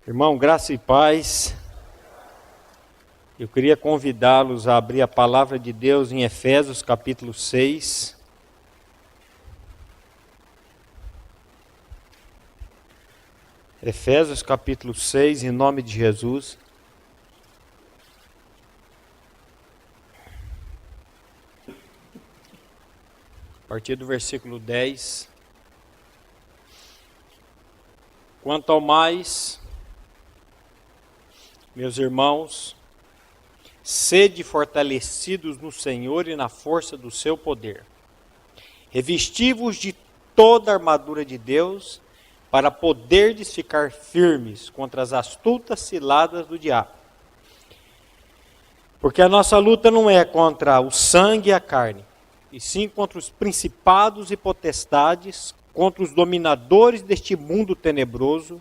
Irmão, graça e paz. Eu queria convidá-los a abrir a palavra de Deus em Efésios capítulo 6. Efésios capítulo 6, em nome de Jesus. A partir do versículo 10. Quanto ao mais, meus irmãos, sede fortalecidos no Senhor e na força do seu poder. Revesti-vos de toda a armadura de Deus, para poderdes ficar firmes contra as astutas ciladas do diabo. Porque a nossa luta não é contra o sangue e a carne, e sim contra os principados e potestades, contra os dominadores deste mundo tenebroso,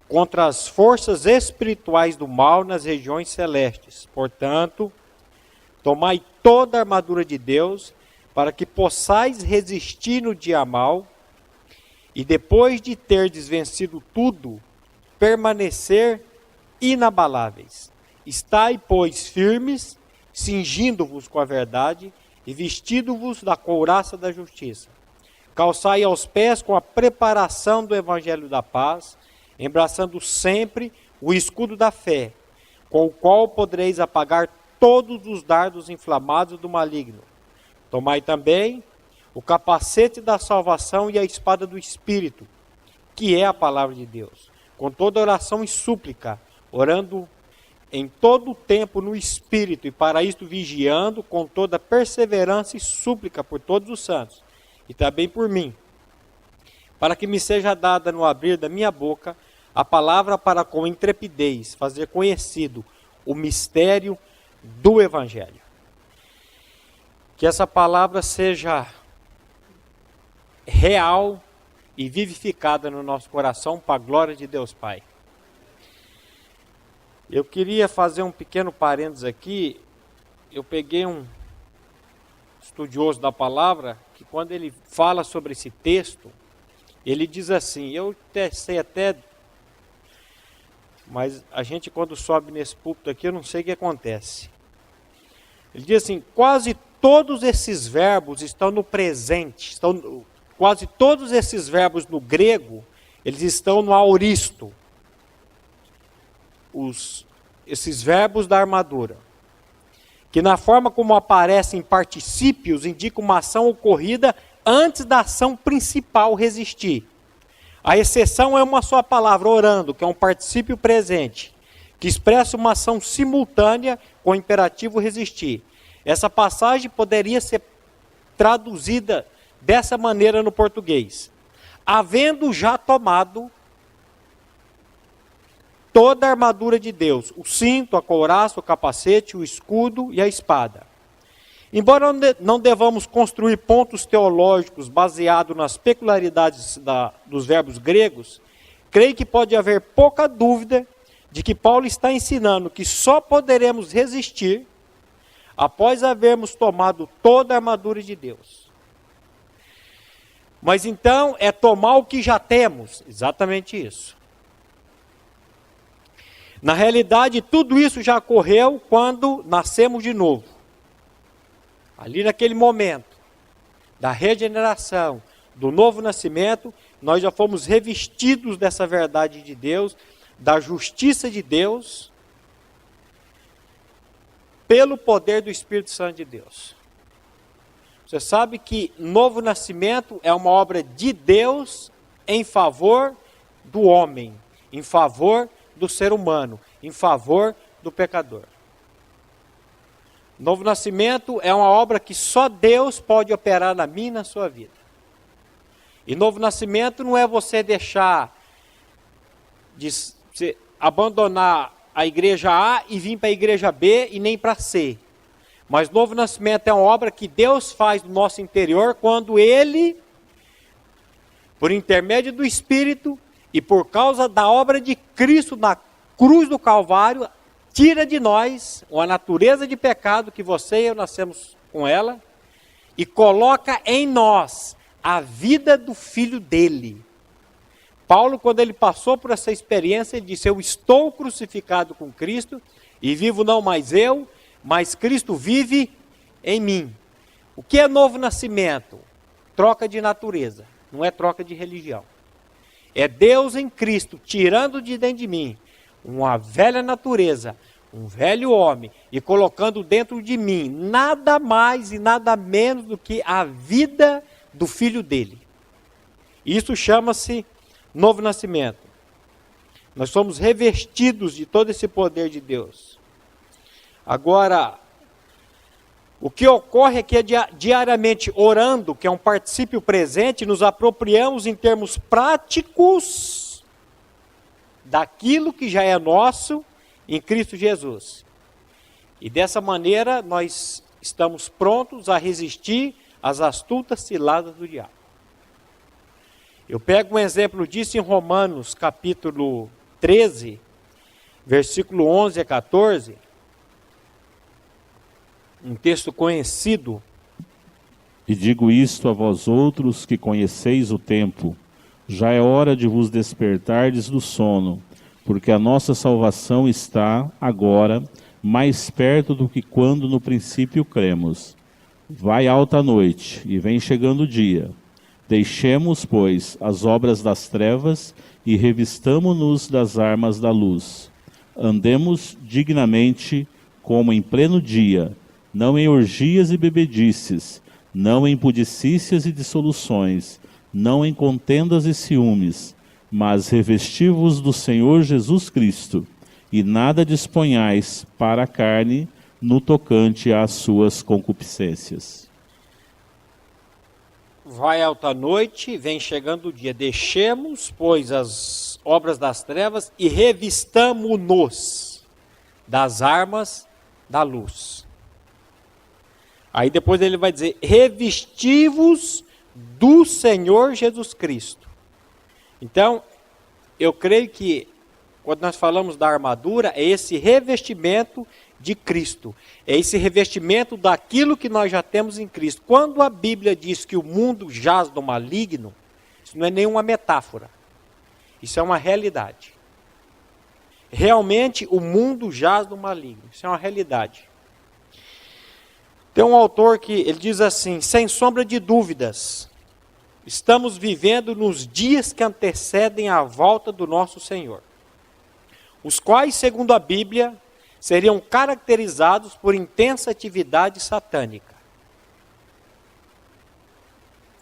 contra as forças espirituais do mal nas regiões celestes. Portanto, tomai toda a armadura de Deus, para que possais resistir no dia mau, e depois de terdes vencido tudo, permanecer inabaláveis. Estai, pois, firmes, cingindo-vos com a verdade, e vestido-vos da couraça da justiça. Calçai aos pés com a preparação do evangelho da paz, embraçando sempre o escudo da fé, com o qual podereis apagar todos os dardos inflamados do maligno. Tomai também o capacete da salvação e a espada do Espírito, que é a palavra de Deus, com toda oração e súplica, orando em todo o tempo no Espírito, e para isto vigiando com toda perseverança e súplica por todos os santos, e também por mim, para que me seja dada no abrir da minha boca a palavra para com intrepidez fazer conhecido o mistério do Evangelho. Que essa palavra seja real e vivificada no nosso coração para a glória de Deus Pai. Eu queria fazer um pequeno parênteses aqui. Eu peguei um estudioso da palavra que quando ele fala sobre esse texto, ele diz assim, eu sei até, mas a gente quando sobe nesse púlpito aqui, eu não sei o que acontece. Ele diz assim, quase todos esses verbos estão no presente, quase todos esses verbos no grego, eles estão no aoristo. Esses verbos da armadura, que na forma como aparecem particípios, indicam uma ação ocorrida antes da ação principal resistir. A exceção é uma só palavra, orando, que é um particípio presente, que expressa uma ação simultânea com o imperativo resistir. Essa passagem poderia ser traduzida dessa maneira no português. Havendo já tomado toda a armadura de Deus, o cinto, a couraça, o capacete, o escudo e a espada. Embora não devamos construir pontos teológicos baseados nas peculiaridades dos verbos gregos, creio que pode haver pouca dúvida de que Paulo está ensinando que só poderemos resistir após havermos tomado toda a armadura de Deus. Mas então é tomar o que já temos, exatamente isso. Na realidade, tudo isso já ocorreu quando nascemos de novo. Ali naquele momento da regeneração, do novo nascimento, nós já fomos revestidos dessa verdade de Deus, da justiça de Deus, pelo poder do Espírito Santo de Deus. Você sabe que novo nascimento é uma obra de Deus em favor do homem, em favor do ser humano, em favor do pecador. Novo nascimento é uma obra que só Deus pode operar na minha e na sua vida. E novo nascimento não é você deixar de abandonar a igreja A e vir para a igreja B e nem para C. Mas novo nascimento é uma obra que Deus faz no nosso interior quando Ele, por intermédio do Espírito e por causa da obra de Cristo na cruz do Calvário, tira de nós uma natureza de pecado que você e eu nascemos com ela e coloca em nós a vida do Filho dele. Paulo, quando ele passou por essa experiência, ele disse: eu estou crucificado com Cristo e vivo não mais eu, mas Cristo vive em mim. O que é novo nascimento? Troca de natureza, não é troca de religião. É Deus em Cristo tirando de dentro de mim uma velha natureza, um velho homem, e colocando dentro de mim nada mais e nada menos do que a vida do Filho dele. Isso chama-se novo nascimento. Nós somos revestidos de todo esse poder de Deus. Agora, o que ocorre é que diariamente orando, que é um particípio presente, nos apropriamos em termos práticos daquilo que já é nosso em Cristo Jesus. E dessa maneira nós estamos prontos a resistir às astutas ciladas do diabo. Eu pego um exemplo disso em Romanos capítulo 13, versículo 11 a 14, um texto conhecido. E digo isto a vós outros que conheceis o tempo, já é hora de vos despertardes do sono, porque a nossa salvação está, agora, mais perto do que quando no princípio cremos. Vai alta a noite, e vem chegando o dia. Deixemos, pois, as obras das trevas, e revistamo-nos das armas da luz. Andemos dignamente, como em pleno dia, não em orgias e bebedices, não em pudicícias e dissoluções, não em contendas e ciúmes, mas revesti-vos do Senhor Jesus Cristo, e nada disponhais para a carne no tocante às suas concupiscências. Vai alta a noite, vem chegando o dia. Deixemos, pois, as obras das trevas e revistamo-nos das armas da luz. Aí depois ele vai dizer: revesti-vos do Senhor Jesus Cristo. Então, eu creio que quando nós falamos da armadura, é esse revestimento de Cristo. É esse revestimento daquilo que nós já temos em Cristo. Quando a Bíblia diz que o mundo jaz no maligno, isso não é nenhuma metáfora. Isso é uma realidade. Realmente o mundo jaz no maligno. Isso é uma realidade. Tem um autor que ele diz assim: sem sombra de dúvidas, estamos vivendo nos dias que antecedem a volta do nosso Senhor, os quais, segundo a Bíblia, seriam caracterizados por intensa atividade satânica.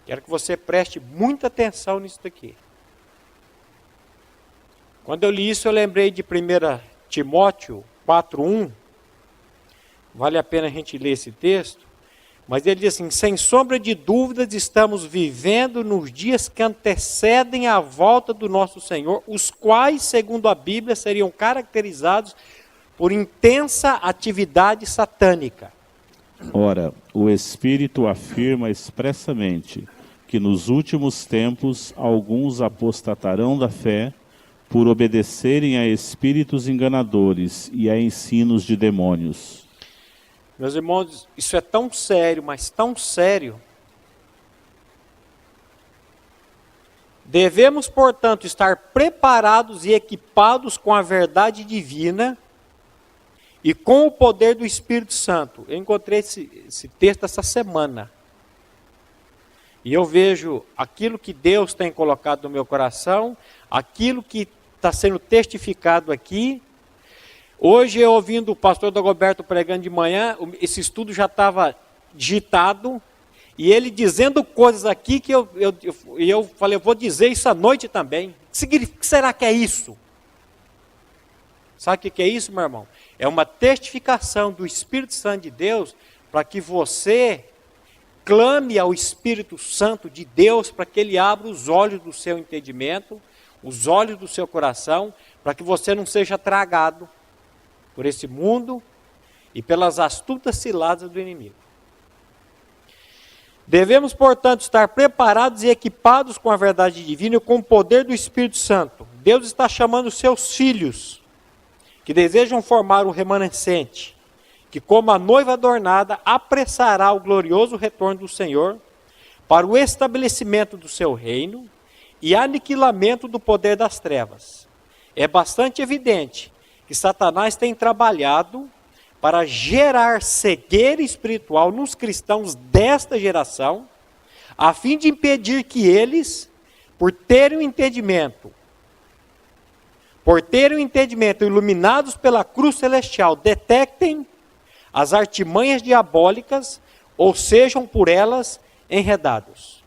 Quero que você preste muita atenção nisso daqui. Quando eu li isso, eu lembrei de 1 Timóteo 4:1. Vale a pena a gente ler esse texto. Mas ele diz assim: sem sombra de dúvidas, estamos vivendo nos dias que antecedem a volta do nosso Senhor, os quais, segundo a Bíblia, seriam caracterizados por intensa atividade satânica. Ora, o Espírito afirma expressamente que nos últimos tempos alguns apostatarão da fé por obedecerem a espíritos enganadores e a ensinos de demônios. Meus irmãos, isso é tão sério, mas tão sério. Devemos, portanto, estar preparados e equipados com a verdade divina e com o poder do Espírito Santo. Eu encontrei esse texto essa semana. E eu vejo aquilo que Deus tem colocado no meu coração, aquilo que está sendo testificado aqui. Hoje, eu ouvindo o pastor Dagoberto pregando de manhã, esse estudo já estava digitado, e ele dizendo coisas aqui que eu falei: eu vou dizer isso à noite também. O que será que é isso? Sabe o que é isso, meu irmão? É uma testificação do Espírito Santo de Deus para que você clame ao Espírito Santo de Deus para que ele abra os olhos do seu entendimento, os olhos do seu coração, para que você não seja tragado por esse mundo e pelas astutas ciladas do inimigo. Devemos, portanto, estar preparados e equipados com a verdade divina e com o poder do Espírito Santo. Deus está chamando seus filhos, que desejam formar o remanescente, que como a noiva adornada apressará o glorioso retorno do Senhor para o estabelecimento do seu reino e aniquilamento do poder das trevas. É bastante evidente que Satanás tem trabalhado para gerar cegueira espiritual nos cristãos desta geração, a fim de impedir que eles, por terem o entendimento, iluminados pela cruz celestial, detectem as artimanhas diabólicas ou sejam por elas enredados.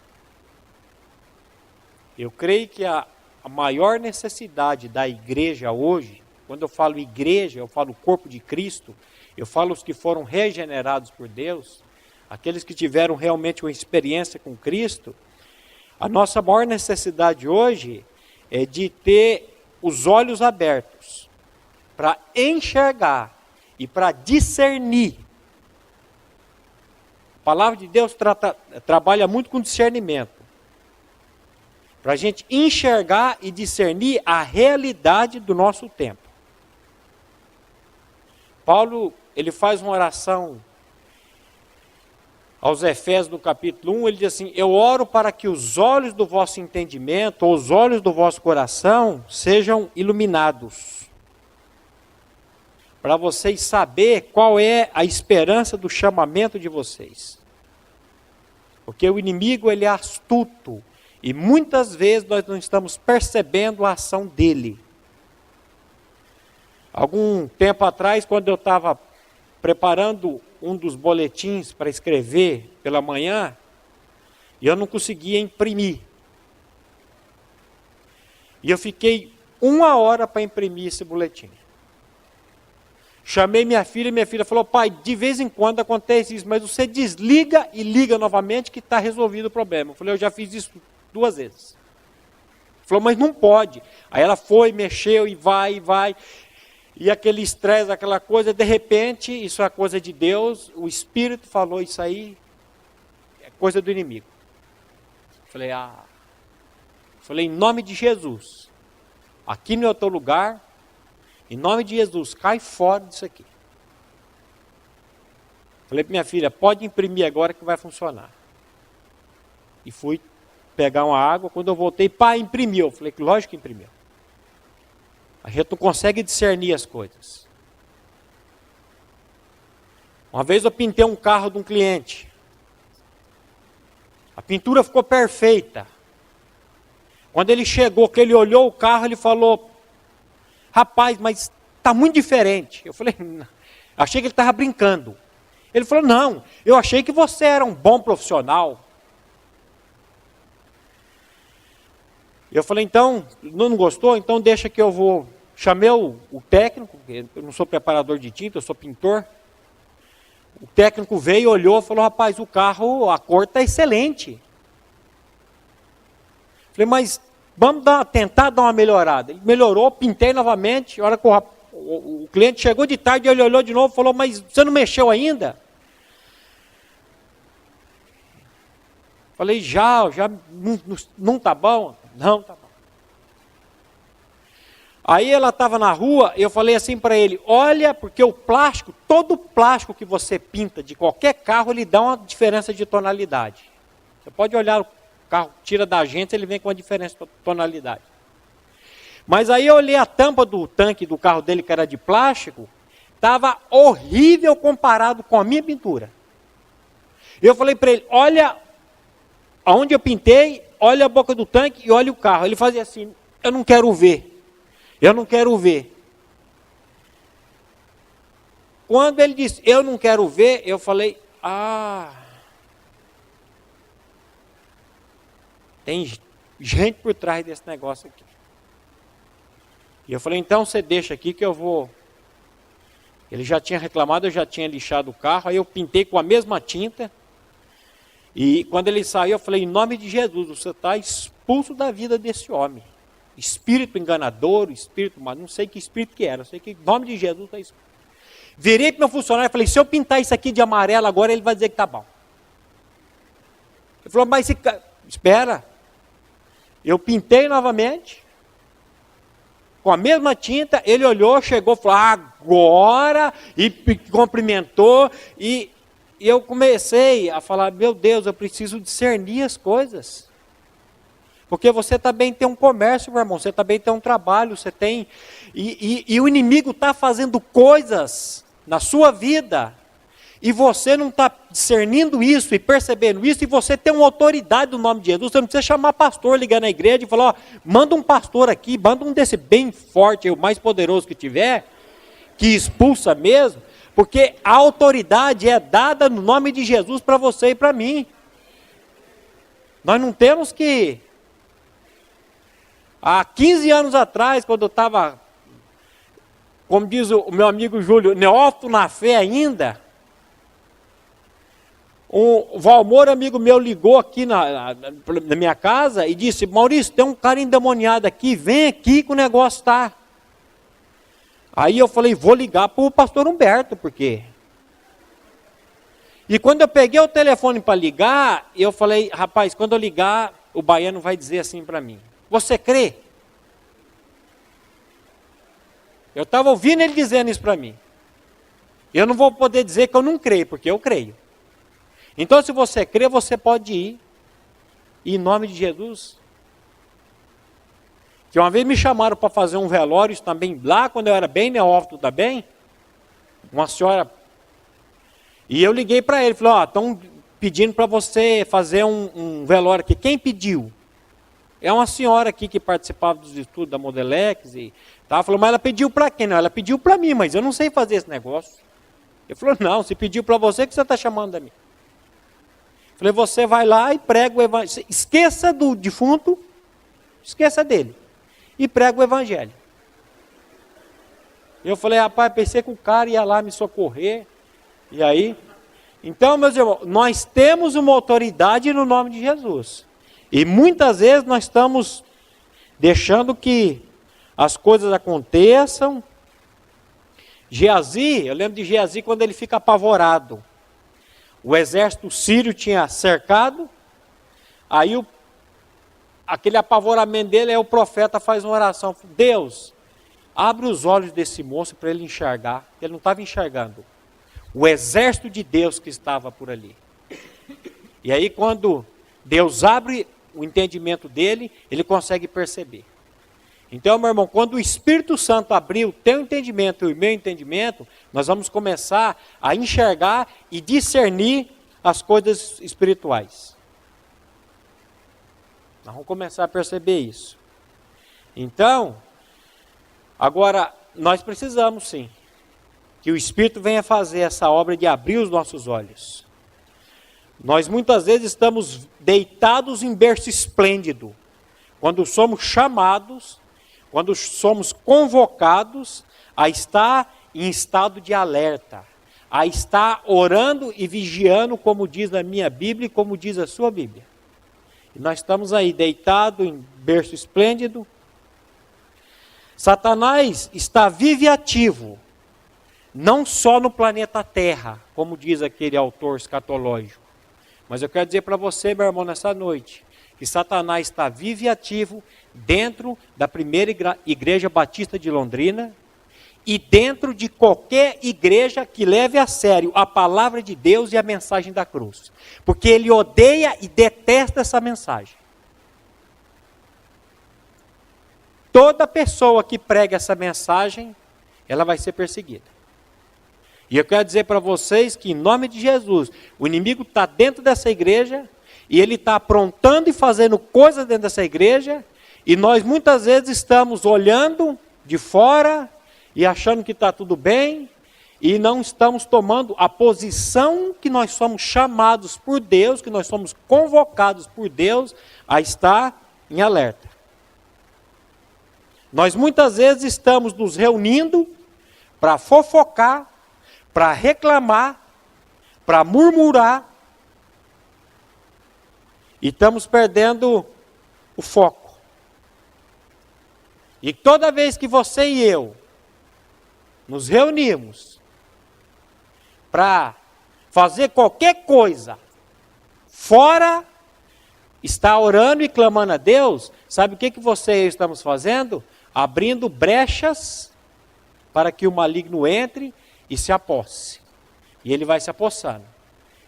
Eu creio que a maior necessidade da igreja hoje, quando eu falo igreja, eu falo corpo de Cristo, eu falo os que foram regenerados por Deus, aqueles que tiveram realmente uma experiência com Cristo, a nossa maior necessidade hoje é de ter os olhos abertos para enxergar e para discernir. A palavra de Deus trabalha muito com discernimento. Para a gente enxergar e discernir a realidade do nosso tempo. Paulo, ele faz uma oração aos Efésios no capítulo 1, ele diz assim: eu oro para que os olhos do vosso entendimento, ou os olhos do vosso coração, sejam iluminados. Para vocês saberem qual é a esperança do chamamento de vocês. Porque o inimigo, ele é astuto, e muitas vezes nós não estamos percebendo a ação dele. Algum tempo atrás, quando eu estava preparando um dos boletins para escrever pela manhã, e eu não conseguia imprimir. E eu fiquei 1 hora para imprimir esse boletim. Chamei minha filha falou: pai, de vez em quando acontece isso, mas você desliga e liga novamente que está resolvido o problema. Eu falei: eu já fiz isso 2 vezes. Falou: mas não pode. Aí ela foi, mexeu e vai. E aquele estresse, aquela coisa, de repente, isso é coisa de Deus, o Espírito falou: isso aí é coisa do inimigo. Falei: em nome de Jesus, aqui no teu lugar, em nome de Jesus, cai fora disso aqui. Falei para minha filha: pode imprimir agora que vai funcionar. E fui pegar uma água, quando eu voltei, pai, imprimiu. Eu falei: lógico que imprimiu. A gente não consegue discernir as coisas. Uma vez eu pintei um carro de um cliente. A pintura ficou perfeita. Quando ele chegou, que ele olhou o carro, ele falou: rapaz, mas está muito diferente. Eu falei: não. Achei que ele estava brincando. Ele falou: não, eu achei que você era um bom profissional. Eu falei: então, não gostou? Então deixa que eu vou. Chamei o técnico, eu não sou preparador de tinta, eu sou pintor. O técnico veio, olhou e falou: rapaz, o carro, a cor está excelente. Falei: mas vamos tentar dar uma melhorada. Ele melhorou, pintei novamente. A hora que o cliente chegou de tarde, ele olhou de novo e falou: mas você não mexeu ainda? Falei: já não está bom? Não está bom. Aí ela estava na rua, eu falei assim para ele: olha, porque o plástico, todo plástico que você pinta de qualquer carro, ele dá uma diferença de tonalidade. Você pode olhar o carro, tira da agência, ele vem com uma diferença de tonalidade. Mas aí eu olhei a tampa do tanque do carro dele, que era de plástico, estava horrível comparado com a minha pintura. Eu falei para ele: olha aonde eu pintei, olha a boca do tanque e olha o carro. Ele fazia assim: eu não quero ver. Eu não quero ver. Quando ele disse: eu não quero ver, eu falei: tem gente por trás desse negócio aqui. E eu falei: então você deixa aqui que eu vou. Ele já tinha reclamado, eu já tinha lixado o carro, aí eu pintei com a mesma tinta. E quando ele saiu, eu falei: em nome de Jesus, você está expulso da vida desse homem. Espírito enganador, espírito, mas não sei que espírito que era, eu sei que em nome de Jesus está expulso. Virei para o meu funcionário e falei: se eu pintar isso aqui de amarelo agora, ele vai dizer que está bom. Ele falou: mas espera. Eu pintei novamente, com a mesma tinta, ele olhou, chegou, falou: agora, e cumprimentou, e eu comecei a falar: meu Deus, eu preciso discernir as coisas. Porque você também tem um comércio, meu irmão, você também tem um trabalho, você tem... E o inimigo está fazendo coisas na sua vida, e você não está discernindo isso e percebendo isso, e você tem uma autoridade no nome de Jesus. Você não precisa chamar pastor, ligar na igreja e falar, ó, manda um pastor aqui, manda um desse bem forte, o mais poderoso que tiver, que expulsa mesmo, porque a autoridade é dada no nome de Jesus para você e para mim. Nós não temos que... Há 15 anos atrás, quando eu estava, como diz o meu amigo Júlio, neófito na fé ainda, o Valmor, amigo meu, ligou aqui na minha casa e disse, Maurício, tem um cara endemoniado aqui, vem aqui que o negócio está. Aí eu falei, vou ligar para o pastor Humberto, porque... E quando eu peguei o telefone para ligar, eu falei, rapaz, quando eu ligar, o baiano vai dizer assim para mim, você crê? Eu estava ouvindo ele dizendo isso para mim. Eu não vou poder dizer que eu não creio, porque eu creio. Então, se você crê, você pode ir. E em nome de Jesus. Que uma vez me chamaram para fazer um velório, isso também lá, quando eu era bem neófito também. Uma senhora... E eu liguei para ele, falei, ó, estão pedindo para você fazer um velório aqui. Quem pediu? É uma senhora aqui que participava dos estudos da Modelex. E tá, falou, mas ela pediu para quem? Não, ela pediu para mim, mas eu não sei fazer esse negócio. Ele falou, não, se pediu para você, que você está chamando a mim? Falei, você vai lá e prega o evangelho. Esqueça do defunto, esqueça dele. E prega o evangelho. Eu falei, rapaz, pensei que o cara ia lá me socorrer. E aí? Então, meus irmãos, nós temos uma autoridade no nome de Jesus. E muitas vezes nós estamos deixando que as coisas aconteçam. Geazi, eu lembro de Geazi quando ele fica apavorado. O exército sírio tinha cercado, aí aquele apavoramento dele, aí o profeta faz uma oração, Deus, abre os olhos desse moço para ele enxergar, ele não estava enxergando, o exército de Deus que estava por ali. E aí quando Deus abre o entendimento dele, ele consegue perceber. Então, meu irmão, quando o Espírito Santo abrir o teu entendimento e o meu entendimento, nós vamos começar a enxergar e discernir as coisas espirituais. Nós vamos começar a perceber isso. Então, agora, nós precisamos sim, que o Espírito venha fazer essa obra de abrir os nossos olhos. Nós muitas vezes estamos deitados em berço esplêndido, quando somos chamados, quando somos convocados a estar em estado de alerta, a estar orando e vigiando, como diz na minha Bíblia e como diz a sua Bíblia. E nós estamos aí deitados em berço esplêndido. Satanás está vivo e ativo, não só no planeta Terra, como diz aquele autor escatológico. Mas eu quero dizer para você, meu irmão, nessa noite, que Satanás está vivo e ativo dentro da primeira igreja batista de Londrina e dentro de qualquer igreja que leve a sério a palavra de Deus e a mensagem da cruz. Porque ele odeia e detesta essa mensagem. Toda pessoa que prega essa mensagem, ela vai ser perseguida. E eu quero dizer para vocês que em nome de Jesus, o inimigo está dentro dessa igreja e ele está aprontando e fazendo coisas dentro dessa igreja, e nós muitas vezes estamos olhando de fora e achando que está tudo bem, e não estamos tomando a posição que nós somos chamados por Deus, que nós somos convocados por Deus a estar em alerta. Nós muitas vezes estamos nos reunindo para fofocar, para reclamar, para murmurar, e estamos perdendo o foco. E toda vez que você e eu nos reunimos para fazer qualquer coisa fora estar orando e clamando a Deus, sabe o que você e eu estamos fazendo? Abrindo brechas para que o maligno entre e se aposse. E ele vai se apossando.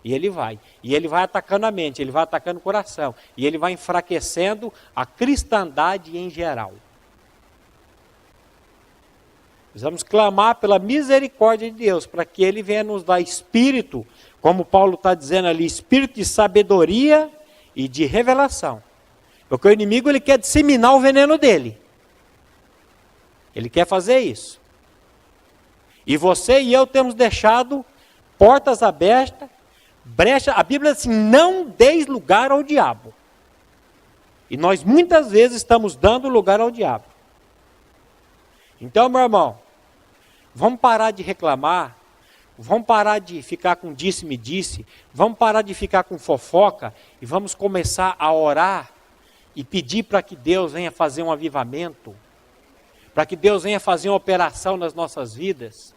E ele vai. E ele vai atacando a mente, ele vai atacando o coração. E ele vai enfraquecendo a cristandade em geral. Precisamos clamar pela misericórdia de Deus, para que Ele venha nos dar espírito, como Paulo está dizendo ali, espírito de sabedoria e de revelação. Porque o inimigo ele quer disseminar o veneno dele. Ele quer fazer isso. E você e eu temos deixado portas abertas, brecha. A Bíblia diz assim, não deis lugar ao diabo. E nós muitas vezes estamos dando lugar ao diabo. Então, meu irmão, vamos parar de reclamar, vamos parar de ficar com disse-me-disse, vamos parar de ficar com fofoca e vamos começar a orar e pedir para que Deus venha fazer um avivamento, para que Deus venha fazer uma operação nas nossas vidas.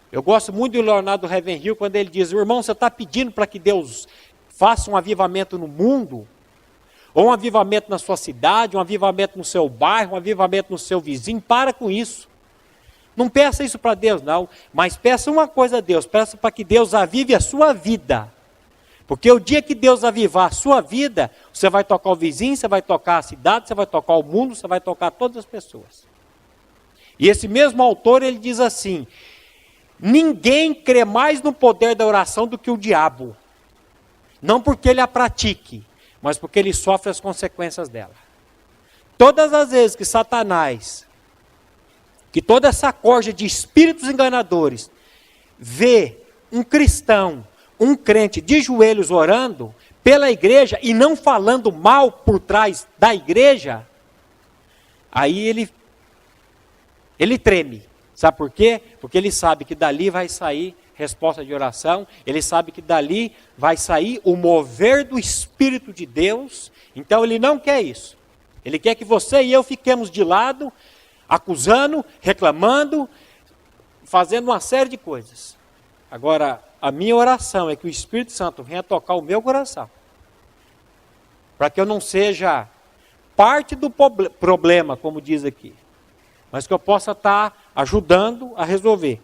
Eu gosto muito do Leonardo Ravenhill quando ele diz, irmão, você está pedindo para que Deus faça um avivamento no mundo? Ou um avivamento na sua cidade, um avivamento no seu bairro, um avivamento no seu vizinho? Para com isso. Não peça isso para Deus, não. Mas peça uma coisa a Deus, peça para que Deus avive a sua vida. Porque o dia que Deus avivar a sua vida, você vai tocar o vizinho, você vai tocar a cidade, você vai tocar o mundo, você vai tocar todas as pessoas. E esse mesmo autor, ele diz assim, ninguém crê mais no poder da oração do que o diabo. Não porque ele a pratique, mas porque ele sofre as consequências dela. Todas as vezes que Satanás, que toda essa corja de espíritos enganadores, vê um cristão, um crente de joelhos orando pela igreja e não falando mal por trás da igreja, aí ele treme. Sabe por quê? Porque ele sabe que dali vai sair resposta de oração, ele sabe que dali vai sair o mover do Espírito de Deus, então ele não quer isso. Ele quer que você e eu fiquemos de lado, acusando, reclamando, fazendo uma série de coisas. Agora, a minha oração é que o Espírito Santo venha tocar o meu coração, para que eu não seja parte do problema, como diz aqui, mas que eu possa estar ajudando a resolver.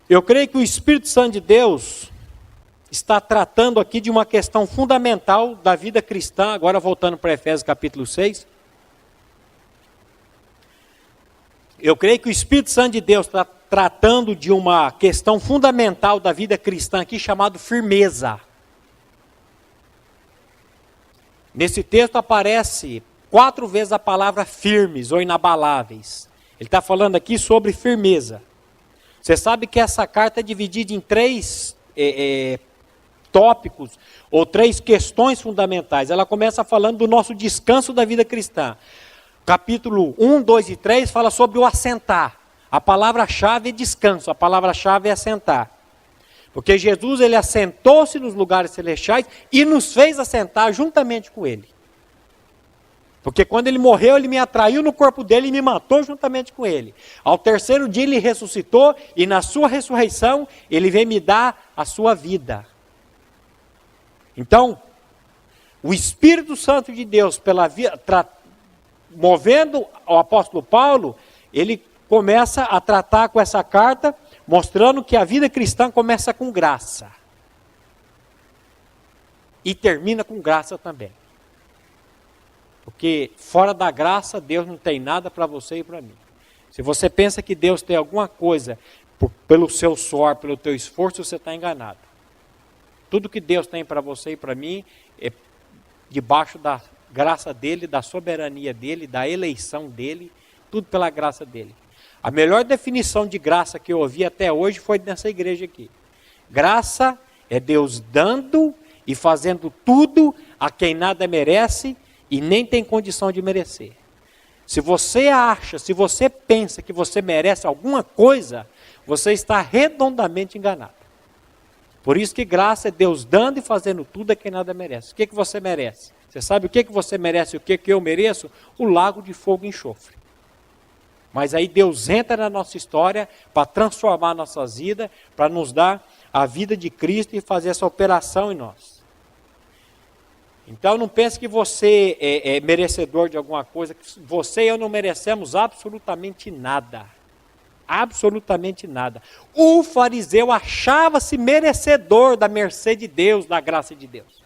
Eu creio que o Espírito Santo de Deus está tratando aqui de uma questão fundamental da vida cristã, agora voltando para Efésios capítulo 6. Eu creio que o Espírito Santo de Deus está tratando de uma questão fundamental da vida cristã aqui, chamado firmeza. Nesse texto aparece 4 vezes a palavra firmes ou inabaláveis. Ele está falando aqui sobre firmeza. Você sabe que essa carta é dividida em 3 tópicos, ou 3 questões fundamentais. Ela começa falando do nosso descanso da vida cristã. Capítulo 1, 2 e 3 fala sobre o assentar. A palavra-chave é descanso, a palavra-chave é assentar. Porque Jesus, ele assentou-se nos lugares celestiais e nos fez assentar juntamente com ele. Porque quando ele morreu, ele me atraiu no corpo dele e me matou juntamente com ele. Ao 3º dia ele ressuscitou e na sua ressurreição ele veio me dar a sua vida. Então, o Espírito Santo de Deus, movendo o apóstolo Paulo, ele começa a tratar com essa carta, mostrando que a vida cristã começa com graça. E termina com graça também. Porque fora da graça, Deus não tem nada para você e para mim. Se você pensa que Deus tem alguma coisa pelo seu suor, pelo teu esforço, você está enganado. Tudo que Deus tem para você e para mim é debaixo da graça dele, da soberania dele, da eleição dele, tudo pela graça dele. A melhor definição de graça que eu ouvi até hoje foi nessa igreja aqui. Graça é Deus dando e fazendo tudo a quem nada merece e nem tem condição de merecer. Se você acha, se você pensa que você merece alguma coisa, você está redondamente enganado. Por isso que graça é Deus dando e fazendo tudo a quem nada merece. O que você merece? Você sabe o que você merece e o que eu mereço? O lago de fogo e enxofre. Mas aí Deus entra na nossa história para transformar nossas vidas, para nos dar a vida de Cristo e fazer essa operação em nós. Então não pense que você é merecedor de alguma coisa, que você e eu não merecemos absolutamente nada. Absolutamente nada. O fariseu achava-se merecedor da mercê de Deus, da graça de Deus.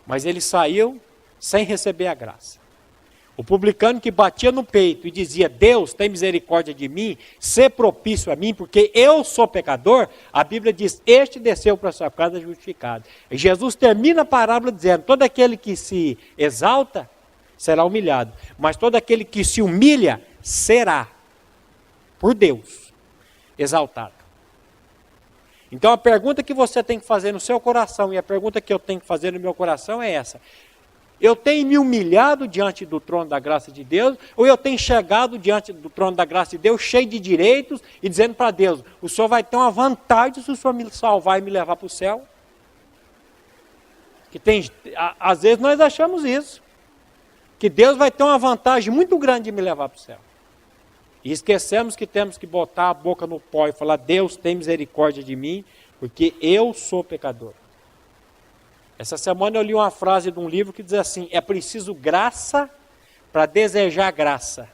Mas ele saiu sem receber a graça. O publicano que batia no peito e dizia: Deus, tem misericórdia de mim, sê propício a mim, porque eu sou pecador, a Bíblia diz: este desceu para sua casa justificado. E Jesus termina a parábola dizendo: todo aquele que se exalta será humilhado, mas todo aquele que se humilha será, por Deus, exaltado. Então a pergunta que você tem que fazer no seu coração, e a pergunta que eu tenho que fazer no meu coração é essa: eu tenho me humilhado diante do trono da graça de Deus, ou eu tenho chegado diante do trono da graça de Deus, cheio de direitos, e dizendo para Deus: o Senhor vai ter uma vantagem se o Senhor me salvar e me levar para o céu? Que tem, às vezes nós achamos isso, que Deus vai ter uma vantagem muito grande de me levar para o céu. E esquecemos que temos que botar a boca no pó e falar: Deus, tem misericórdia de mim, porque eu sou pecador. Essa semana eu li uma frase de um livro que diz assim: é preciso graça para desejar graça.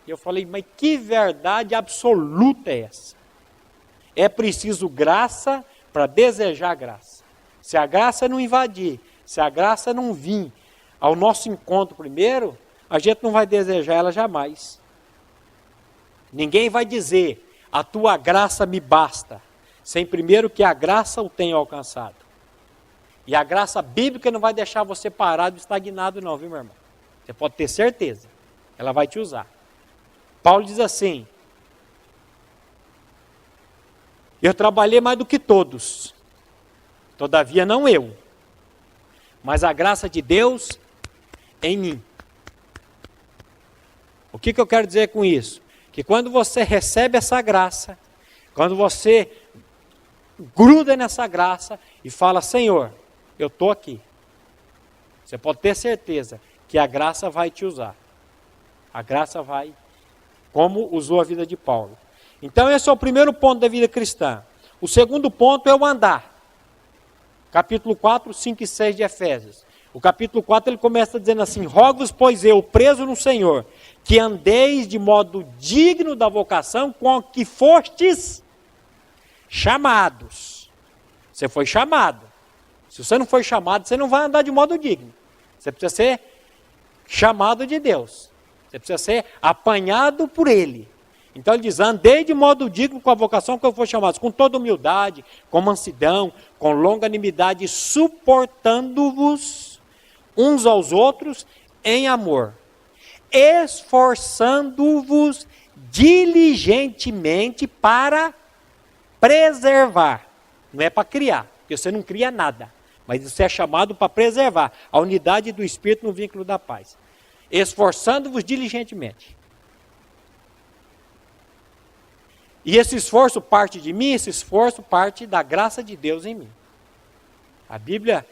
E eu falei: mas que verdade absoluta é essa? É preciso graça para desejar graça. Se a graça não invadir, se a graça não vir ao nosso encontro primeiro, a gente não vai desejar ela jamais. Ninguém vai dizer: a tua graça me basta, sem primeiro que a graça o tenha alcançado. E a graça bíblica não vai deixar você parado, estagnado não, viu, meu irmão? Você pode ter certeza, ela vai te usar. Paulo diz assim: eu trabalhei mais do que todos, todavia não eu, mas a graça de Deus em mim. O que eu quero dizer com isso? Que quando você recebe essa graça, quando você gruda nessa graça e fala: Senhor, eu estou aqui, você pode ter certeza que a graça vai te usar. A graça vai, como usou a vida de Paulo. Então esse é o primeiro ponto da vida cristã. O segundo ponto é o andar. Capítulo 4, 5 e 6 de Efésios. O capítulo 4 ele começa dizendo assim: rogo-vos, pois eu, preso no Senhor, que andeis de modo digno da vocação com que fostes chamados. Você foi chamado. Se você não foi chamado, você não vai andar de modo digno. Você precisa ser chamado de Deus. Você precisa ser apanhado por Ele. Então ele diz: andei de modo digno com a vocação que eu fui chamado, com toda humildade, com mansidão, com longanimidade, suportando-vos uns aos outros em amor, esforçando-vos diligentemente para preservar. Não é para criar, porque você não cria nada, mas você é chamado para preservar a unidade do Espírito no vínculo da paz. Esforçando-vos diligentemente. E esse esforço parte de mim, esse esforço parte da graça de Deus em mim. A Bíblia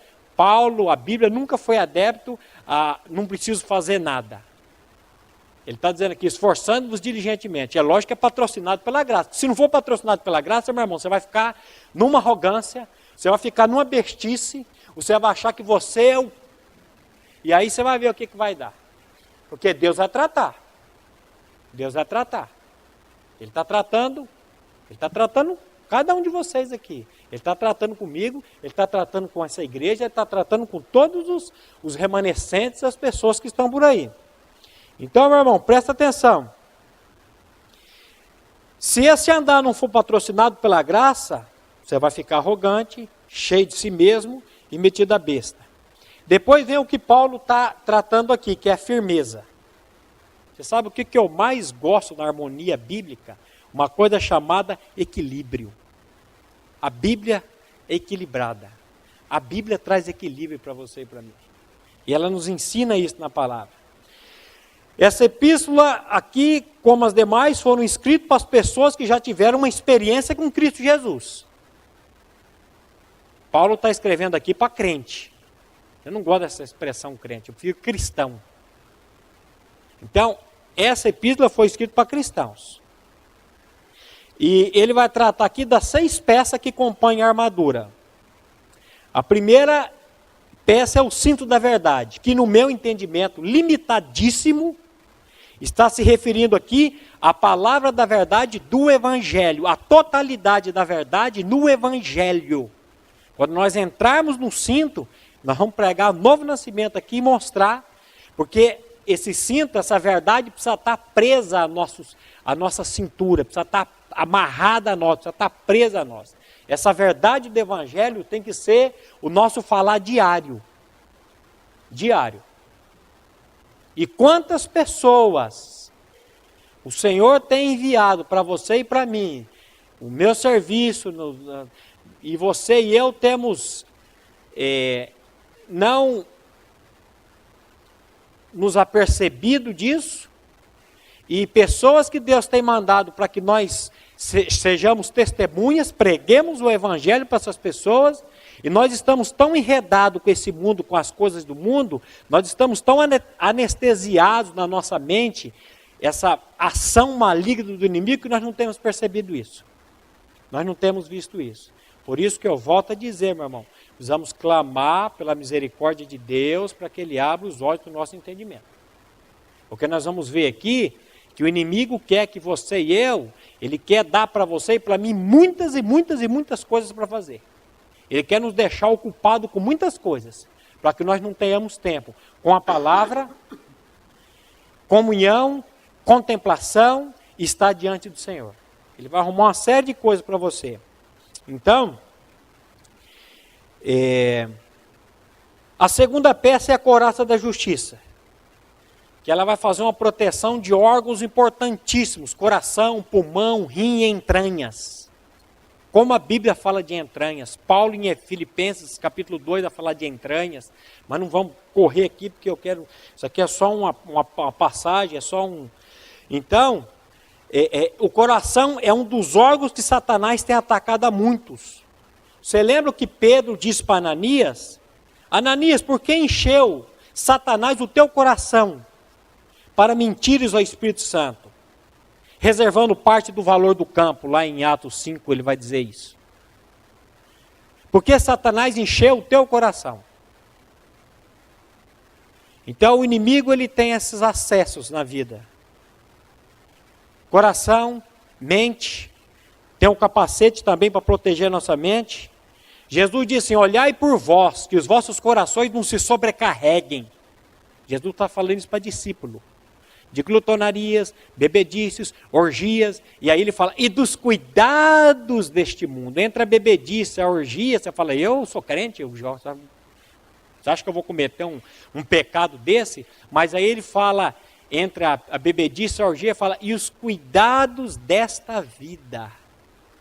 nunca foi adepto a não preciso fazer nada. Ele está dizendo aqui: esforçando-vos diligentemente. É lógico que é patrocinado pela graça. Se não for patrocinado pela graça, meu irmão, você vai ficar numa arrogância, você vai ficar numa bestice, você vai achar que você é o... E aí você vai ver o que vai dar. Porque Deus vai tratar. Deus vai tratar. Ele está tratando cada um de vocês aqui. Ele está tratando comigo, ele está tratando com essa igreja, ele está tratando com todos os remanescentes, as pessoas que estão por aí. Então, meu irmão, presta atenção. Se esse andar não for patrocinado pela graça, você vai ficar arrogante, cheio de si mesmo e metido a besta. Depois vem o que Paulo está tratando aqui, que é a firmeza. Você sabe o que eu mais gosto na harmonia bíblica? Uma coisa chamada equilíbrio. A Bíblia é equilibrada. A Bíblia traz equilíbrio para você e para mim. E ela nos ensina isso na palavra. Essa epístola aqui, como as demais, foram escritas para as pessoas que já tiveram uma experiência com Cristo Jesus. Paulo está escrevendo aqui para crente. Eu não gosto dessa expressão crente, eu prefiro cristão. Então, essa epístola foi escrita para cristãos. E ele vai tratar aqui das 6 peças que compõem a armadura. A primeira peça é o cinto da verdade, que no meu entendimento limitadíssimo, Está se referindo aqui à palavra da verdade do Evangelho, a totalidade da verdade no Evangelho. Quando nós entrarmos no cinto, nós vamos pregar o novo nascimento aqui e mostrar, porque esse cinto, essa verdade precisa estar presa à nossa cintura, precisa estar amarrada a nós, precisa estar presa a nós. Essa verdade do Evangelho tem que ser o nosso falar diário. Diário. E quantas pessoas o Senhor tem enviado para você e para mim, o meu serviço, e você e eu temos não nos apercebido disso, e pessoas que Deus tem mandado para que nós sejamos testemunhas, preguemos o Evangelho para essas pessoas, e nós estamos tão enredados com esse mundo, com as coisas do mundo, nós estamos tão anestesiados na nossa mente, essa ação maligna do inimigo, que nós não temos percebido isso. Nós não temos visto isso. Por isso que eu volto a dizer, meu irmão, precisamos clamar pela misericórdia de Deus para que Ele abra os olhos do nosso entendimento. Porque nós vamos ver aqui que o inimigo quer que você e eu, ele quer dar para você e para mim muitas e muitas e muitas coisas para fazer. Ele quer nos deixar ocupados com muitas coisas, para que nós não tenhamos tempo com a palavra, comunhão, contemplação e estar diante do Senhor. Ele vai arrumar uma série de coisas para você. Então, a segunda peça é a couraça da justiça, que ela vai fazer uma proteção de órgãos importantíssimos, coração, pulmão, rim e entranhas. Como a Bíblia fala de entranhas, Paulo em Filipenses, capítulo 2, vai falar de entranhas, mas não vamos correr aqui, porque eu quero, isso aqui é só uma passagem, é só um... Então, o coração é um dos órgãos que Satanás tem atacado a muitos. Você lembra o que Pedro disse para Ananias? Ananias, por que encheu Satanás o teu coração para mentires ao Espírito Santo? Reservando parte do valor do campo, lá em Atos 5 ele vai dizer isso. Porque Satanás encheu o teu coração. Então o inimigo ele tem esses acessos na vida. Coração, mente, tem um capacete também para proteger a nossa mente. Jesus disse assim, olhai por vós, que os vossos corações não se sobrecarreguem. Jesus está falando isso para discípulo. De glutonarias, bebedícios, orgias, e aí ele fala, e dos cuidados deste mundo. Entre a bebedice e a orgia, você fala, eu sou crente, você acha que eu vou cometer um pecado desse? Mas aí ele fala, entre a bebedice e a orgia, fala, e os cuidados desta vida,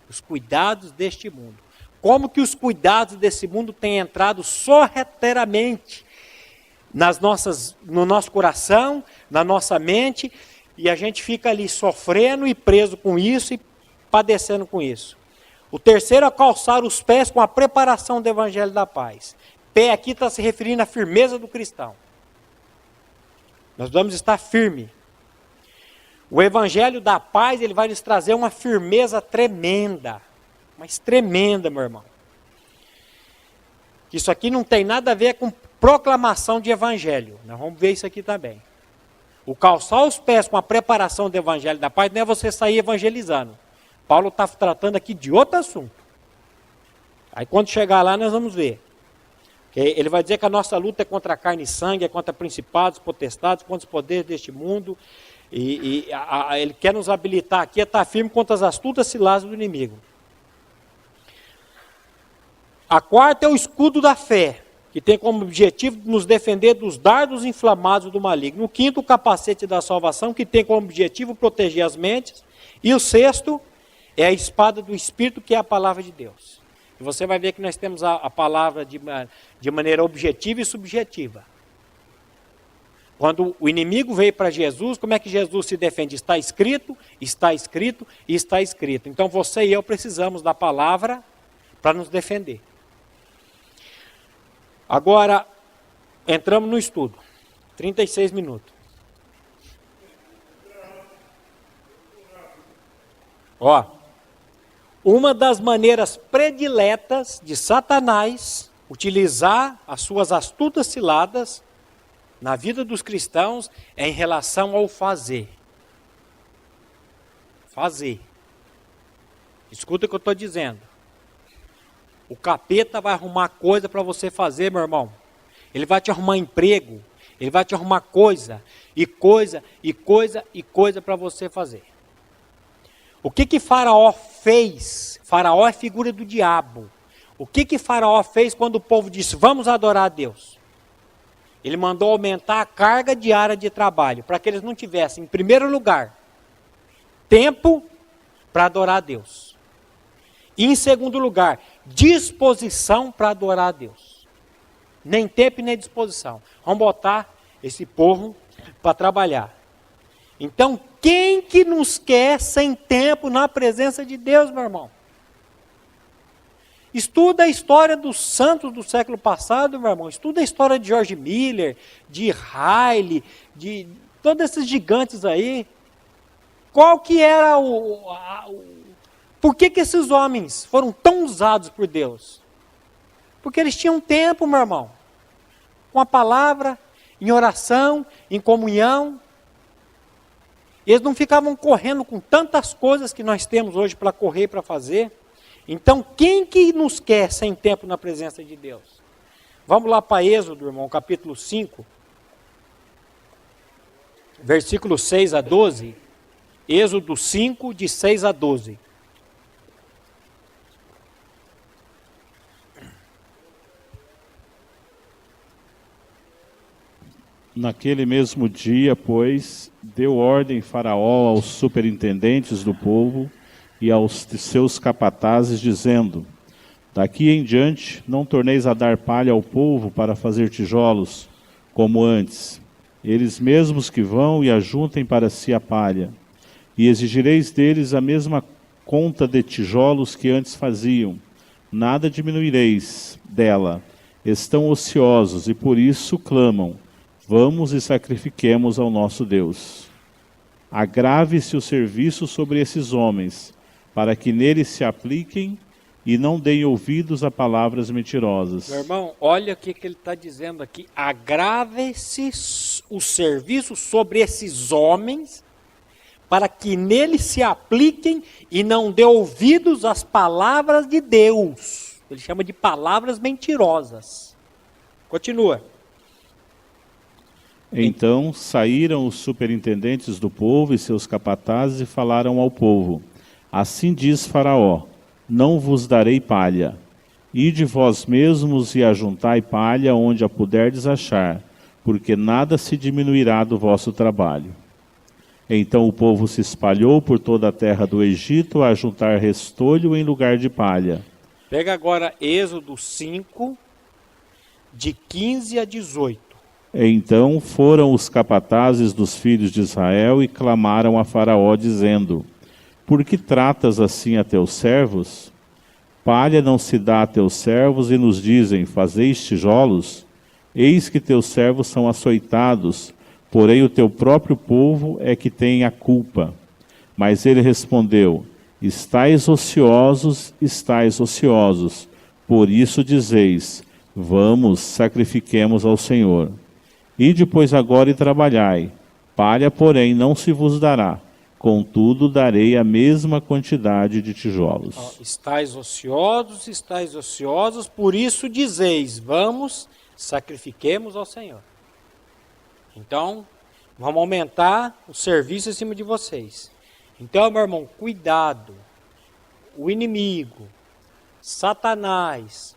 os cuidados deste mundo. Como que os cuidados desse mundo têm entrado sorrateiramente no nosso coração, na nossa mente, e a gente fica ali sofrendo e preso com isso e padecendo com isso. O terceiro é calçar os pés com a preparação do Evangelho da Paz. Pé aqui está se referindo à firmeza do cristão. Nós vamos estar firme. O Evangelho da Paz, ele vai nos trazer uma firmeza tremenda, mas tremenda, meu irmão. Isso aqui não tem nada a ver com proclamação de evangelho. Nós vamos ver isso aqui também. O calçar os pés com a preparação do Evangelho da Paz não é você sair evangelizando. Paulo está tratando aqui de outro assunto. Aí quando chegar lá nós vamos ver. Ele vai dizer que a nossa luta é contra a carne e sangue, é contra principados, potestades, contra os poderes deste mundo. Ele quer nos habilitar aqui a estar firme contra as astutas ciladas do inimigo. A quarta é o escudo da fé, que tem como objetivo nos defender dos dardos inflamados do maligno. O quinto, o capacete da salvação, que tem como objetivo proteger as mentes. E o sexto é a espada do Espírito, que é a palavra de Deus. E você vai ver que nós temos a palavra de maneira objetiva e subjetiva. Quando o inimigo veio para Jesus, como é que Jesus se defende? Está escrito, está escrito e está escrito. Então você e eu precisamos da palavra para nos defender. Agora, entramos no estudo. 36 minutos. Ó, uma das maneiras prediletas de Satanás utilizar as suas astutas ciladas na vida dos cristãos é em relação ao fazer. Fazer. Escuta o que eu estou dizendo. O capeta vai arrumar coisa para você fazer, meu irmão. Ele vai te arrumar emprego. Ele vai te arrumar coisa para você fazer. O que Faraó fez? Faraó é figura do diabo. O que Faraó fez quando o povo disse, vamos adorar a Deus? Ele mandou aumentar a carga diária de trabalho, para que eles não tivessem, em primeiro lugar, tempo para adorar a Deus. E em segundo lugar, disposição para adorar a Deus. Nem tempo nem disposição. Vamos botar esse povo para trabalhar. Então, quem que nos quer sem tempo na presença de Deus, meu irmão? Estuda a história dos santos do século passado, meu irmão. Estuda a história de George Miller, de Riley, de todos esses gigantes aí. Qual que era por que esses homens foram tão usados por Deus? Porque eles tinham tempo, meu irmão. Com a palavra, em oração, em comunhão. Eles não ficavam correndo com tantas coisas que nós temos hoje para correr e para fazer. Então, quem que nos quer sem tempo na presença de Deus? Vamos lá para Êxodo, irmão, capítulo 5, versículo 6 a 12. Êxodo 5, de 6 a 12. Naquele mesmo dia, pois, deu ordem Faraó aos superintendentes do povo e aos seus capatazes, dizendo, daqui em diante não torneis a dar palha ao povo para fazer tijolos, como antes. Eles mesmos que vão e ajuntem para si a palha. E exigireis deles a mesma conta de tijolos que antes faziam. Nada diminuireis dela. Estão ociosos e por isso clamam. Vamos e sacrifiquemos ao nosso Deus. Agrave-se o serviço sobre esses homens, para que neles se apliquem e não deem ouvidos a palavras mentirosas. Meu irmão, olha o que ele está dizendo aqui. Agrave-se o serviço sobre esses homens, para que neles se apliquem e não dê ouvidos às palavras de Deus. Ele chama de palavras mentirosas. Continua. Então saíram os superintendentes do povo e seus capatazes e falaram ao povo. Assim diz Faraó, não vos darei palha. Ide vós mesmos e ajuntai palha onde a puderdes achar, porque nada se diminuirá do vosso trabalho. Então o povo se espalhou por toda a terra do Egito a juntar restolho em lugar de palha. Pega agora Êxodo 5, de 15 a 18. Então foram os capatazes dos filhos de Israel e clamaram a Faraó, dizendo, por que tratas assim a teus servos? Palha não se dá a teus servos e nos dizem, fazeis tijolos? Eis que teus servos são açoitados, porém o teu próprio povo é que tem a culpa. Mas ele respondeu, estais ociosos, por isso dizeis, vamos, sacrifiquemos ao Senhor. Ide, pois, agora e trabalhai. Palha, porém, não se vos dará. Contudo, darei a mesma quantidade de tijolos. Estais ociosos, por isso dizeis, vamos, sacrifiquemos ao Senhor. Então, vamos aumentar o serviço em cima de vocês. Então, meu irmão, cuidado. O inimigo, Satanás,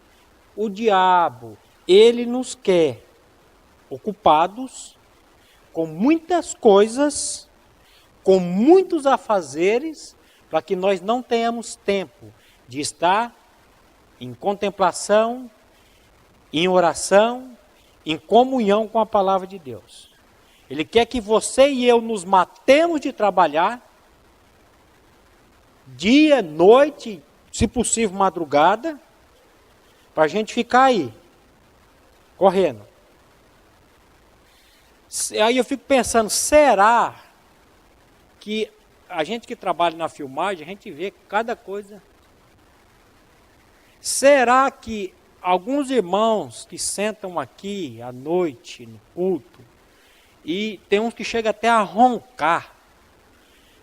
o diabo, ele nos quer ocupados com muitas coisas, com muitos afazeres, para que nós não tenhamos tempo de estar em contemplação, em oração, em comunhão com a palavra de Deus. Ele quer que você e eu nos matemos de trabalhar, dia, noite, se possível madrugada, para a gente ficar aí, correndo. Aí eu fico pensando, será que a gente que trabalha na filmagem, a gente vê cada coisa. Será que alguns irmãos que sentam aqui à noite, no culto, e tem uns que chegam até a roncar.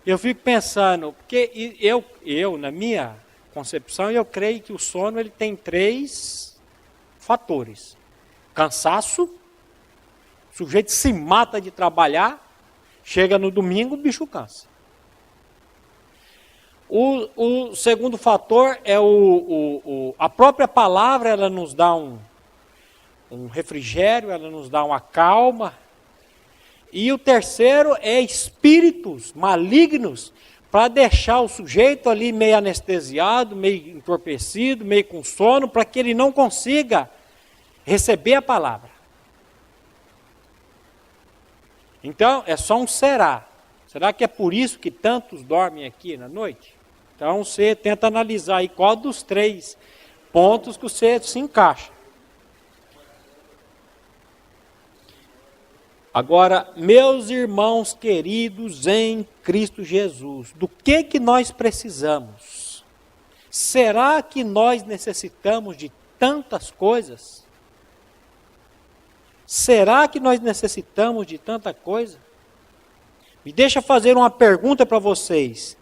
Eu fico pensando, porque eu na minha concepção, eu creio que o sono ele tem 3 fatores. Cansaço, o sujeito se mata de trabalhar, chega no domingo, o bicho cansa. O segundo fator é a própria palavra, ela nos dá um refrigério, ela nos dá uma calma. E o terceiro é espíritos malignos, para deixar o sujeito ali meio anestesiado, meio entorpecido, meio com sono, para que ele não consiga receber a palavra. Então, é só um será. Será que é por isso que tantos dormem aqui na noite? Então, você tenta analisar aí qual dos 3 pontos que você se encaixa. Agora, meus irmãos queridos em Cristo Jesus, do que nós precisamos? Será que nós necessitamos de tantas coisas? Será que nós necessitamos de tanta coisa? Me deixa fazer uma pergunta para vocês.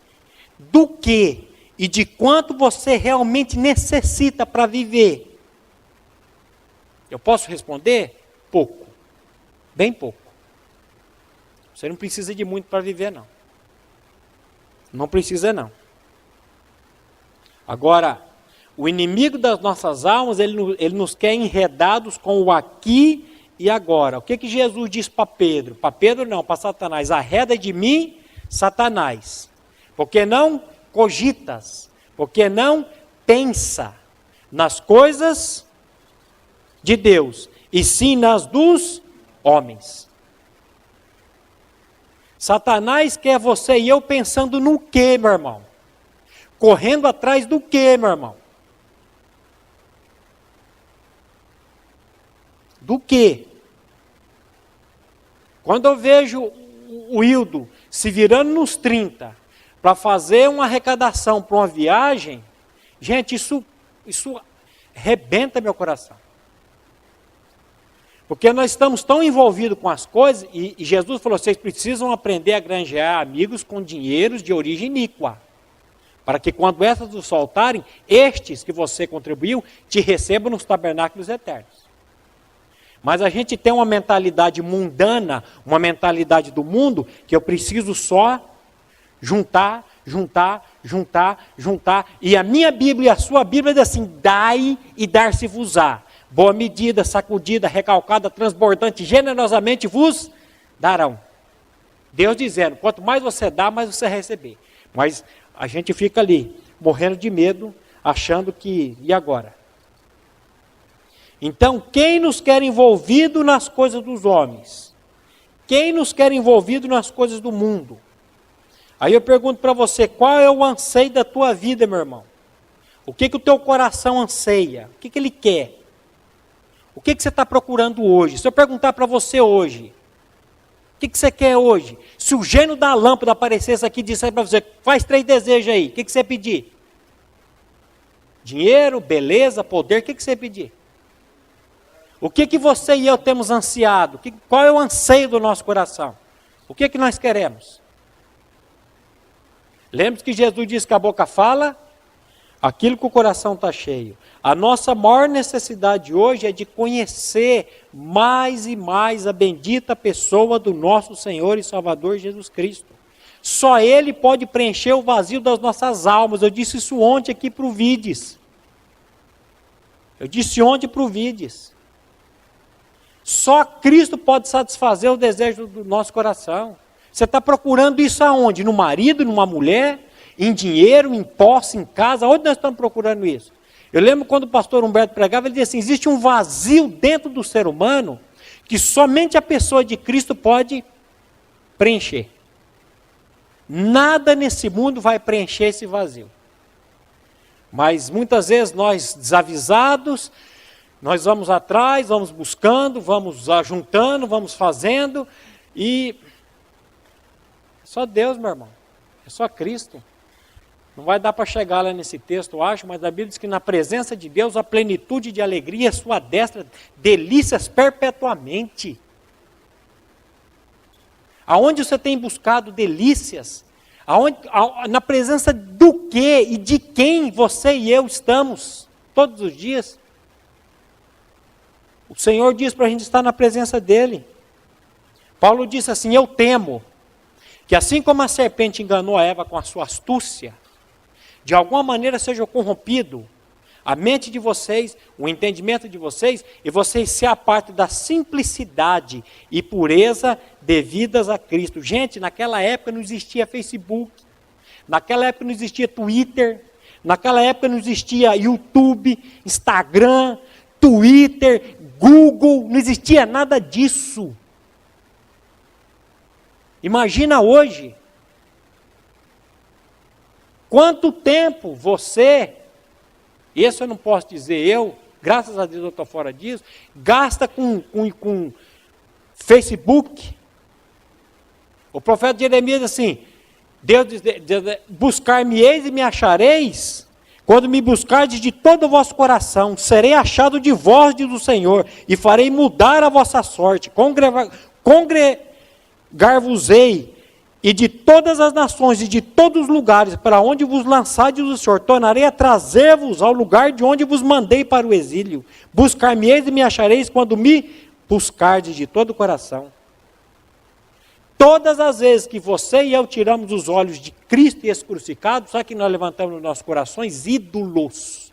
Do que e de quanto você realmente necessita para viver? Eu posso responder? Pouco. Bem pouco. Você não precisa de muito para viver, não. Não precisa, não. Agora, o inimigo das nossas almas, ele nos quer enredados com o aqui e agora. O que Jesus disse para Pedro? Para Pedro não, para Satanás. Arreda de mim, Satanás. Porque não cogitas, porque não pensa nas coisas de Deus, e sim nas dos homens. Satanás quer você e eu pensando no quê, meu irmão? Correndo atrás do quê, meu irmão? Do quê? Quando eu vejo o Hildo se virando nos 30 para fazer uma arrecadação para uma viagem, gente, isso arrebenta meu coração. Porque nós estamos tão envolvidos com as coisas, e Jesus falou, vocês precisam aprender a granjear amigos com dinheiros de origem iníqua, para que quando essas os soltarem, estes que você contribuiu, te recebam nos tabernáculos eternos. Mas a gente tem uma mentalidade mundana, uma mentalidade do mundo, que eu preciso só juntar, e a minha Bíblia e a sua Bíblia diz assim, dai e dar-se-vos-á. Boa medida, sacudida, recalcada, transbordante, generosamente vos darão. Deus dizendo, quanto mais você dá, mais você receber. Mas a gente fica ali, morrendo de medo, achando que, e agora? Então, quem nos quer envolvido nas coisas dos homens? Quem nos quer envolvido nas coisas do mundo? Aí eu pergunto para você, qual é o anseio da tua vida, meu irmão? O que o teu coração anseia? O que ele quer? O que você está procurando hoje? Se eu perguntar para você hoje, o que você quer hoje? Se o gênio da lâmpada aparecesse aqui e dissesse para você, faz 3 desejos aí, o que você pedir? Dinheiro, beleza, poder, o que você pedir? O que você e eu temos ansiado? Qual é o anseio do nosso coração? O que nós queremos? Lembre-se que Jesus disse que a boca fala aquilo que o coração está cheio. A nossa maior necessidade hoje é de conhecer mais e mais a bendita pessoa do nosso Senhor e Salvador Jesus Cristo. Só Ele pode preencher o vazio das nossas almas. Eu disse isso ontem aqui para o Vides. Só Cristo pode satisfazer o desejo do nosso coração. Você está procurando isso aonde? No marido, numa mulher? Em dinheiro, em posse, em casa? Onde nós estamos procurando isso? Eu lembro quando o pastor Humberto pregava, ele dizia assim, existe um vazio dentro do ser humano que somente a pessoa de Cristo pode preencher. Nada nesse mundo vai preencher esse vazio. Mas muitas vezes nós desavisados, nós vamos atrás, vamos buscando, vamos ajuntando, vamos fazendo, e é só Deus, meu irmão, é só Cristo. Não vai dar para chegar lá nesse texto, eu acho, mas a Bíblia diz que na presença de Deus, a plenitude de alegria, a sua destra, delícias perpetuamente. Aonde você tem buscado delícias? Na presença do que e de quem você e eu estamos todos os dias? O Senhor diz para a gente estar na presença dEle. Paulo disse assim, eu temo que assim como a serpente enganou a Eva com a sua astúcia, de alguma maneira seja corrompido a mente de vocês, o entendimento de vocês, e vocês se apartem da simplicidade e pureza devidas a Cristo. Gente, naquela época não existia Facebook, naquela época não existia Twitter, naquela época não existia YouTube, Instagram, Twitter, Google, não existia nada disso. Imagina hoje, quanto tempo você, esse eu não posso dizer eu, graças a Deus eu estou fora disso, gasta com Facebook. O profeta Jeremias diz assim, Deus diz, buscar-me-eis e me achareis, quando me buscardes de todo o vosso coração, serei achado de vós, diz o Senhor, e farei mudar a vossa sorte, congregar-vos-ei, e de todas as nações e de todos os lugares para onde vos lançardes o Senhor, tornarei a trazer-vos ao lugar de onde vos mandei para o exílio. Buscar-me-eis e me achareis quando me buscardes de todo o coração. Todas as vezes que você e eu tiramos os olhos de Cristo e esse crucificado, sabe que nós levantamos nos nossos corações ídolos.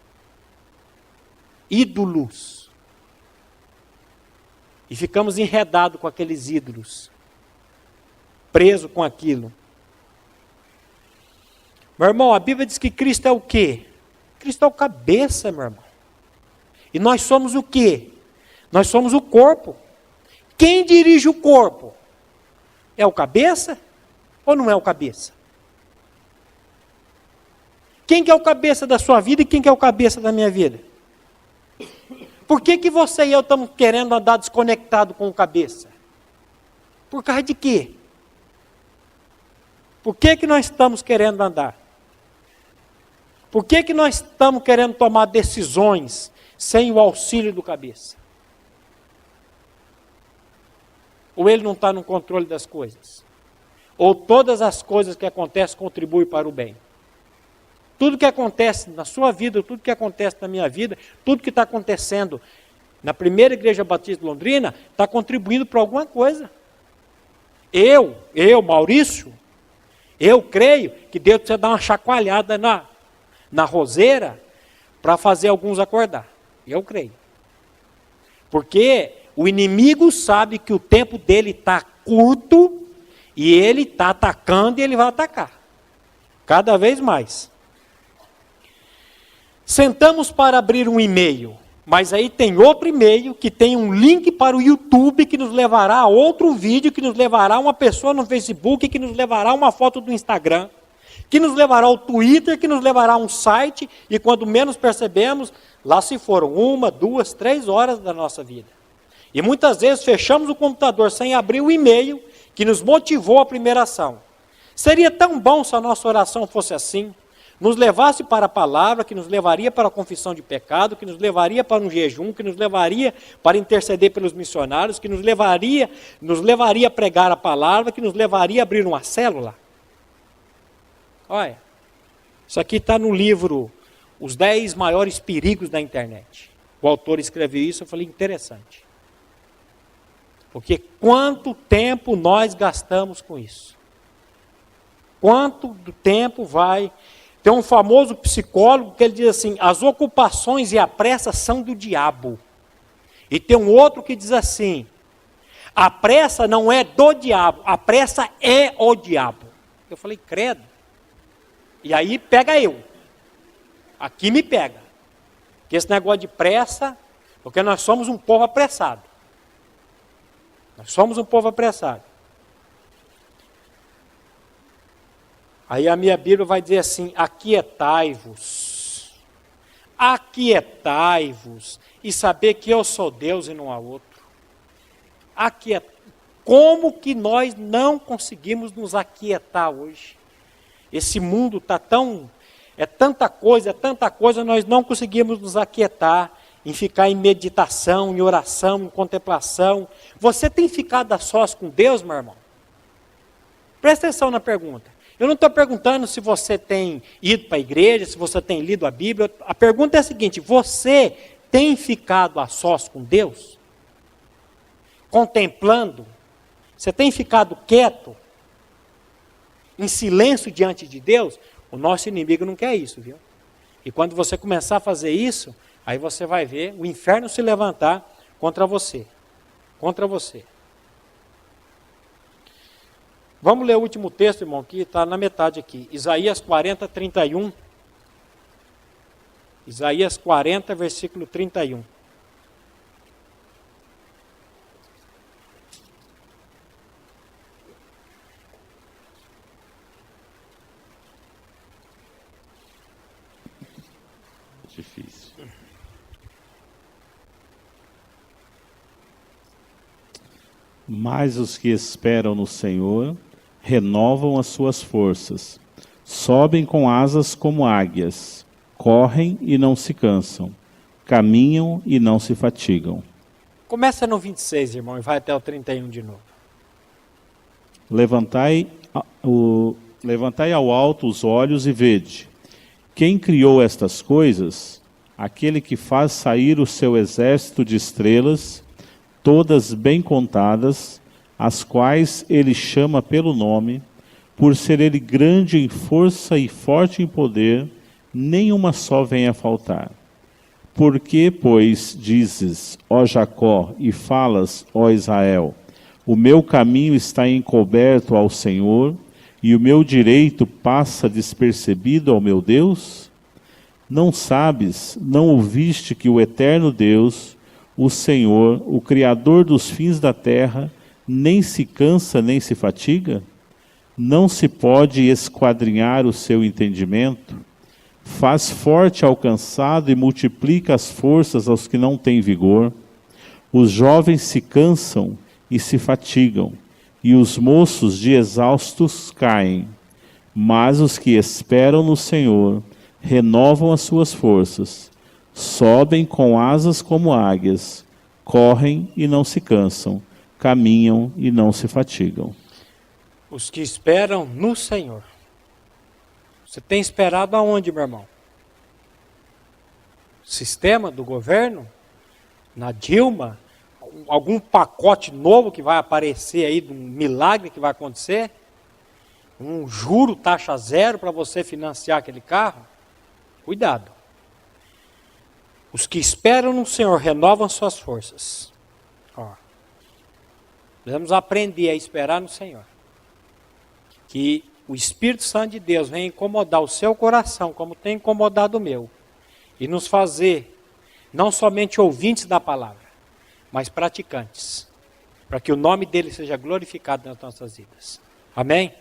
Ídolos. E ficamos enredados com aqueles ídolos. Preso com aquilo. Meu irmão, a Bíblia diz que Cristo é o quê? Cristo é o cabeça, meu irmão. E nós somos o quê? Nós somos o corpo. Quem dirige o corpo? É o cabeça ou não é o cabeça? Quem que é o cabeça da sua vida e quem que é o cabeça da minha vida? Por que você e eu estamos querendo andar desconectado com o cabeça? Por causa de quê? Por que nós estamos querendo andar? Por que nós estamos querendo tomar decisões sem o auxílio do cabeça? Ou ele não está no controle das coisas? Ou todas as coisas que acontecem contribuem para o bem? Tudo que acontece na sua vida, tudo que acontece na minha vida, tudo que está acontecendo na primeira igreja batista de Londrina, está contribuindo para alguma coisa. Eu, Maurício, eu creio que Deus precisa dar uma chacoalhada na roseira para fazer alguns acordar. Eu creio. Porque o inimigo sabe que o tempo dele está curto e ele está atacando e ele vai atacar. Cada vez mais. Sentamos para abrir um e-mail, mas aí tem outro e-mail que tem um link para o YouTube que nos levará a outro vídeo, que nos levará a uma pessoa no Facebook, que nos levará a uma foto do Instagram, que nos levará ao Twitter, que nos levará a um site, e quando menos percebemos, lá se foram 1, 2, 3 horas da nossa vida. E muitas vezes fechamos o computador sem abrir o e-mail que nos motivou a primeira ação. Seria tão bom se a nossa oração fosse assim, nos levasse para a palavra, que nos levaria para a confissão de pecado, que nos levaria para um jejum, que nos levaria para interceder pelos missionários, que nos levaria a pregar a palavra, que nos levaria a abrir uma célula. Olha, isso aqui está no livro Os 10 Maiores Perigos da Internet. O autor escreveu isso, eu falei, interessante. Porque quanto tempo nós gastamos com isso? Quanto do tempo vai... Tem um famoso psicólogo que ele diz assim, as ocupações e a pressa são do diabo. E tem um outro que diz assim, a pressa não é do diabo, a pressa é o diabo. Eu falei, credo. E aí pega eu. Aqui me pega. Que esse negócio de pressa, porque nós somos um povo apressado. Nós somos um povo apressado. Aí a minha Bíblia vai dizer assim, aquietai-vos, e saber que eu sou Deus e não há outro. Como que nós não conseguimos nos aquietar hoje? Esse mundo está é tanta coisa, nós não conseguimos nos aquietar, em ficar em meditação, em oração, em contemplação. Você tem ficado a sós com Deus, meu irmão? Presta atenção na pergunta. Eu não estou perguntando se você tem ido para a igreja, se você tem lido a Bíblia. A pergunta é a seguinte: você tem ficado a sós com Deus? Contemplando? Você tem ficado quieto? Em silêncio diante de Deus? O nosso inimigo não quer isso, viu? E quando você começar a fazer isso, aí você vai ver o inferno se levantar contra você. Contra você. Vamos ler o último texto, irmão, que está na metade aqui. Isaías 40, 31. Isaías 40, versículo 31. Difícil. Mas os que esperam no Senhor renovam as suas forças, sobem com asas como águias, correm e não se cansam, caminham e não se fatigam. Começa no 26, irmão, e vai até o 31 de novo. Levantai ao alto os olhos e vede. Quem criou estas coisas? Aquele que faz sair o seu exército de estrelas, todas bem contadas, as quais ele chama pelo nome, por ser ele grande em força e forte em poder, nenhuma só vem a faltar. Por que, pois, dizes, ó Jacó, e falas, ó Israel, o meu caminho está encoberto ao Senhor, e o meu direito passa despercebido ao meu Deus? Não sabes, não ouviste que o eterno Deus, o Senhor, o Criador dos fins da terra, nem se cansa nem se fatiga? Não se pode esquadrinhar o seu entendimento? Faz forte ao cansado e multiplica as forças aos que não têm vigor. Os jovens se cansam e se fatigam, e os moços de exaustos caem. Mas os que esperam no Senhor renovam as suas forças, sobem com asas como águias, correm e não se cansam, caminham e não se fatigam. Os que esperam no Senhor. Você tem esperado aonde, meu irmão? Sistema do governo? Na Dilma? Algum pacote novo que vai aparecer aí, de um milagre que vai acontecer? Um juro taxa zero para você financiar aquele carro? Cuidado. Os que esperam no Senhor renovam suas forças. Ó, devemos aprender a esperar no Senhor. Que o Espírito Santo de Deus venha incomodar o seu coração, como tem incomodado o meu, e nos fazer não somente ouvintes da palavra, mas praticantes, para que o nome dele seja glorificado nas nossas vidas. Amém?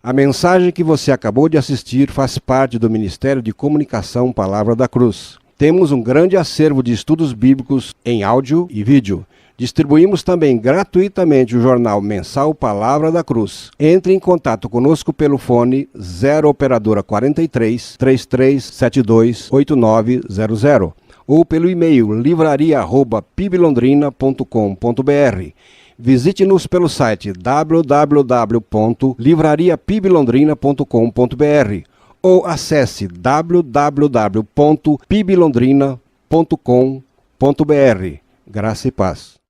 A mensagem que você acabou de assistir faz parte do Ministério de Comunicação Palavra da Cruz. Temos um grande acervo de estudos bíblicos em áudio e vídeo. Distribuímos também gratuitamente o jornal mensal Palavra da Cruz. Entre em contato conosco pelo fone 0 operadora 43 3372 8900 ou pelo e-mail livraria@piblondrina.com.br. Visite-nos pelo site www.livrariapiblondrina.com.br ou acesse www.piblondrina.com.br. Graça e paz.